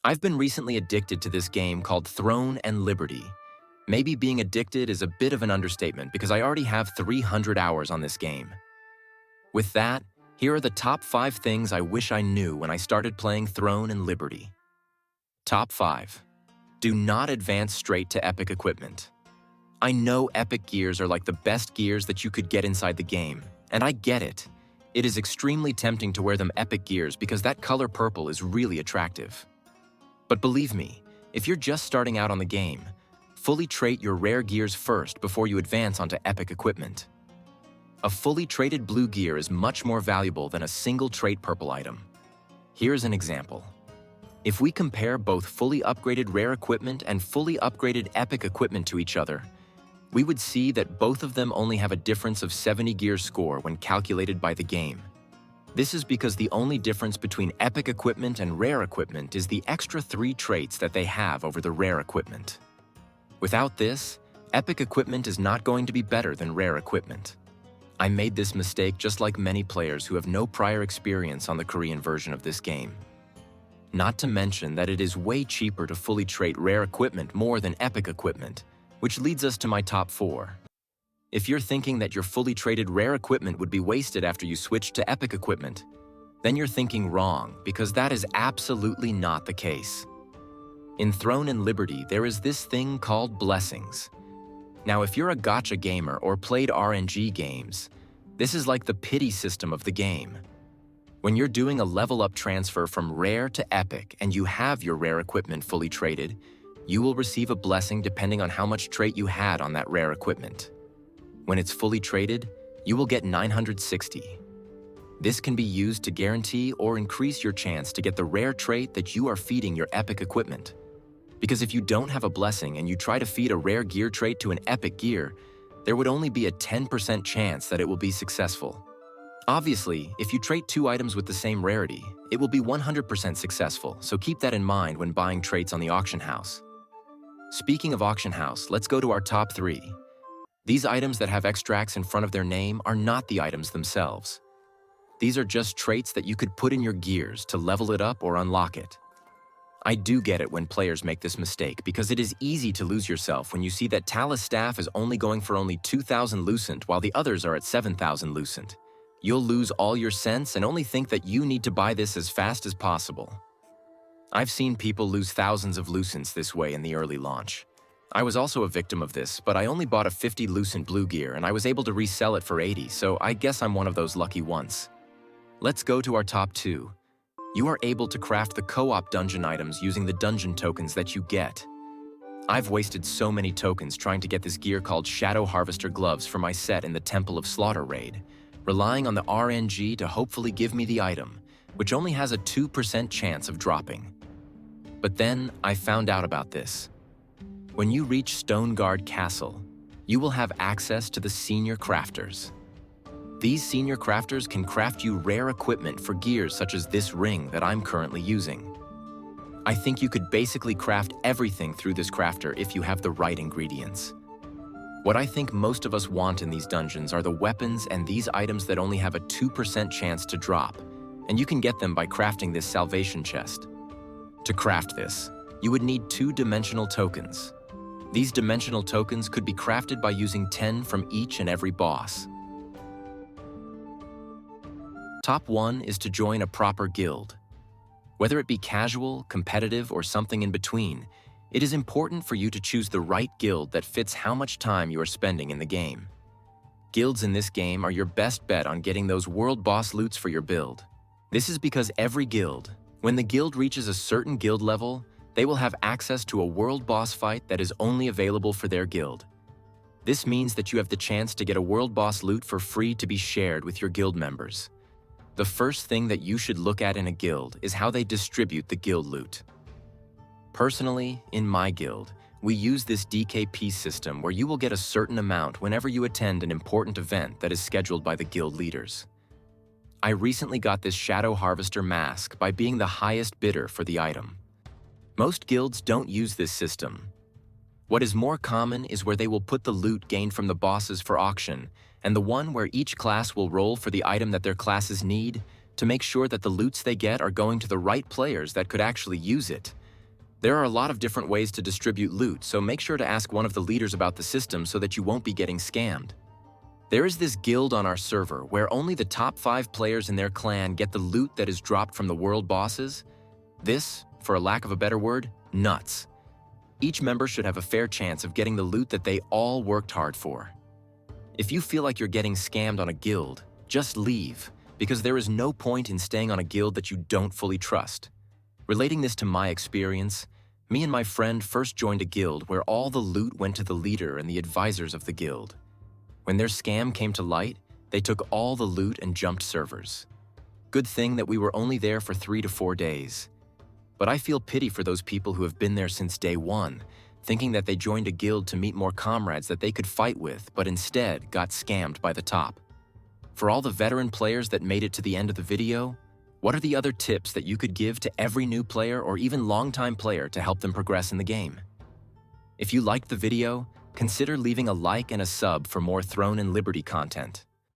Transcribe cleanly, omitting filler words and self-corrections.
I've been recently addicted to this game called Throne and Liberty. Maybe being addicted is a bit of an understatement because I already have 300 hours on this game. With that, here are the top 5 things I wish I knew when I started playing Throne and Liberty. Top 5. Do not advance straight to epic equipment. I know epic gears are like the best gears that you could get inside the game, and I get it. It is extremely tempting to wear them epic gears because that color purple is really attractive. But believe me, if you're just starting out on the game, fully trait your rare gears first before you advance onto epic equipment. A fully traded blue gear is much more valuable than a single trait purple item. Here's an example. If we compare both fully upgraded rare equipment and fully upgraded epic equipment to each other, we would see that both of them only have a difference of 70 gear score when calculated by the game. This is because the only difference between epic equipment and rare equipment is the extra 3 traits that they have over the rare equipment. Without this, epic equipment is not going to be better than rare equipment. I made this mistake just like many players who have no prior experience on the Korean version of this game. Not to mention that it is way cheaper to fully trait rare equipment more than epic equipment, which leads us to my top 4. If you're thinking that your fully traded rare equipment would be wasted after you switch to epic equipment, then you're thinking wrong because that is absolutely not the case. In Throne and Liberty, there is this thing called blessings. Now, if you're a gacha gamer or played RNG games, this is like the pity system of the game. When you're doing a level-up transfer from rare to epic and you have your rare equipment fully traded, you will receive a blessing depending on how much trait you had on that rare equipment. When it's fully traded, you will get 960. This can be used to guarantee or increase your chance to get the rare trait that you are feeding your epic equipment. Because if you don't have a blessing and you try to feed a rare gear trait to an epic gear, there would only be a 10% chance that it will be successful. Obviously, if you trait 2 items with the same rarity, it will be 100% successful, so keep that in mind when buying traits on the auction house. Speaking of auction house, let's go to our top 3. These items that have extracts in front of their name are not the items themselves. These are just traits that you could put in your gears to level it up or unlock it. I do get it when players make this mistake because it is easy to lose yourself when you see that Talus staff is only going for only 2,000 lucent while the others are at 7,000 lucent. You'll lose all your sense and only think that you need to buy this as fast as possible. I've seen people lose thousands of lucents this way in the early launch. I was also a victim of this, but I only bought a 50 lucent blue gear and I was able to resell it for 80, so I guess I'm one of those lucky ones. Let's go to our top 2. You are able to craft the co-op dungeon items using the dungeon tokens that you get. I've wasted so many tokens trying to get this gear called Shadow Harvester gloves for my set in the Temple of Slaughter raid, relying on the RNG to hopefully give me the item, which only has a 2% chance of dropping. But then I found out about this. When you reach Stoneguard Castle, you will have access to the Senior Crafters. These Senior Crafters can craft you rare equipment for gears such as this ring that I'm currently using. I think you could basically craft everything through this crafter if you have the right ingredients. What I think most of us want in these dungeons are the weapons and these items that only have a 2% chance to drop, and you can get them by crafting this salvation chest. To craft this, you would need 2-dimensional tokens. These dimensional tokens could be crafted by using 10 from each and every boss. Top 1 is to join a proper guild. Whether it be casual, competitive, or something in between, it is important for you to choose the right guild that fits how much time you are spending in the game. Guilds in this game are your best bet on getting those world boss loots for your build. This is because every guild, when the guild reaches a certain guild level, they will have access to a world boss fight that is only available for their guild. This means that you have the chance to get a world boss loot for free to be shared with your guild members. The first thing that you should look at in a guild is how they distribute the guild loot. Personally, in my guild, we use this DKP system where you will get a certain amount whenever you attend an important event that is scheduled by the guild leaders. I recently got this Shadow Harvester mask by being the highest bidder for the item. Most guilds don't use this system. What is more common is where they will put the loot gained from the bosses for auction, and the one where each class will roll for the item that their classes need to make sure that the loots they get are going to the right players that could actually use it. There are a lot of different ways to distribute loot, so make sure to ask one of the leaders about the system so that you won't be getting scammed. There is this guild on our server where only the top 5 players in their clan get the loot that is dropped from the world bosses. This, for a lack of a better word, nuts. Each member should have a fair chance of getting the loot that they all worked hard for. If you feel like you're getting scammed on a guild, just leave, because there is no point in staying on a guild that you don't fully trust. Relating this to my experience, me and my friend first joined a guild where all the loot went to the leader and the advisors of the guild. When their scam came to light, they took all the loot and jumped servers. Good thing that we were only there for 3 to 4 days. But I feel pity for those people who have been there since day one, thinking that they joined a guild to meet more comrades that they could fight with, but instead got scammed by the top. For all the veteran players that made it to the end of the video, what are the other tips that you could give to every new player or even longtime player to help them progress in the game? If you liked the video, consider leaving a like and a sub for more Throne and Liberty content.